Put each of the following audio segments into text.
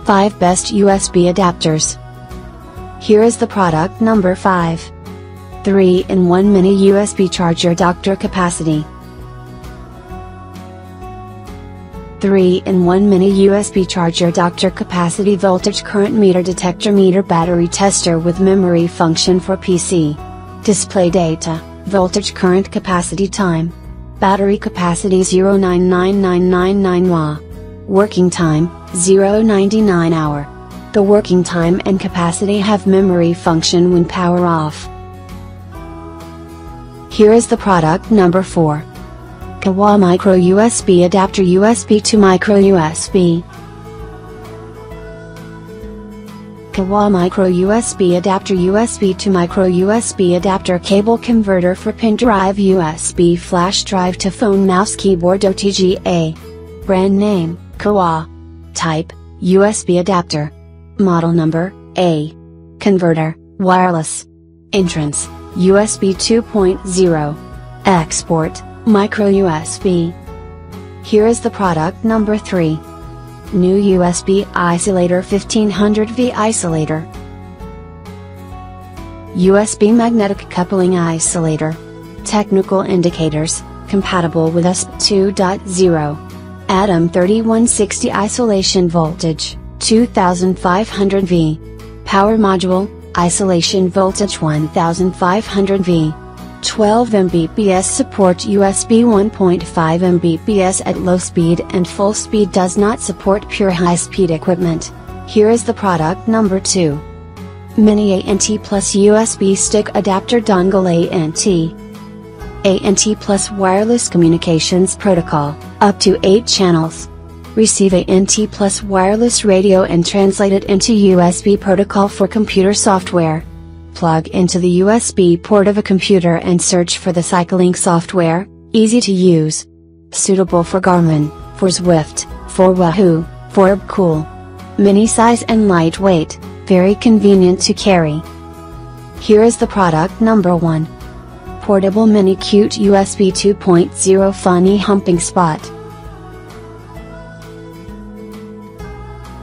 5 Best USB Adapters. Here is the product number 5. 3-in-1 Mini USB Charger Doctor Capacity. 3-in-1 Mini USB Charger Doctor Capacity Voltage Current Meter Detector Meter Battery Tester with Memory Function for PC. Display data, voltage current capacity time. Battery capacity 0.99999 mAh. Working time, 0.99 hour. The working time and capacity have memory function when power off. Here is the product number 4. Kawau MicroUSB Adapter USB to MicroUSB. Kawau MicroUSB Adapter USB to MicroUSB Adapter Cable Converter for Pen Drive USB Flash Drive to Phone Mouse Keyboard OTGA. Brand name, Kawau. Type, USB adapter. Model number, A. Converter, wireless. Entrance, USB 2.0. Export, MicroUSB. Here is the product number 3. New USB Isolator 1500V Isolator. USB Magnetic Coupling Isolator. Technical indicators, compatible with USB 2.0. Atom 3160 Isolation Voltage, 2500V. Power Module, Isolation Voltage 1500V. 12 Mbps support USB 1.5 Mbps at low speed and full speed does not support pure high-speed equipment. Here is the product number 2. Mini ANT Plus USB Stick Adapter Dongle ANT. ANT Plus Wireless Communications Protocol, up to 8 channels. Receive ANT Plus wireless radio and translate it into USB protocol for computer software. Plug into the USB port of a computer and search for the cycling software, easy to use. Suitable for Garmin, for Zwift, for Wahoo, for Cool. Mini size and lightweight, very convenient to carry. Here is the product number 1. Portable Mini Cute USB 2.0 Funny Humping Spot.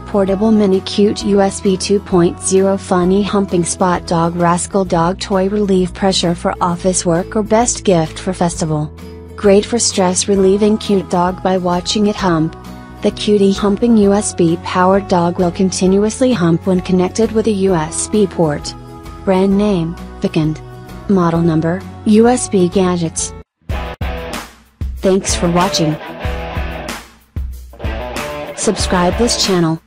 Portable Mini Cute USB 2.0 Funny Humping Spot Dog Rascal Dog Toy Relieve Pressure for office work or best gift for festival. Great for stress relieving cute dog by watching it hump. The Cutie Humping USB powered dog will continuously hump when connected with a USB port. Brand name, Vacant. Model number, USB Gadgets. Thanks for watching. Subscribe this channel.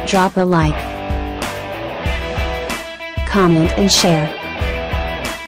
Drop a like, comment and share.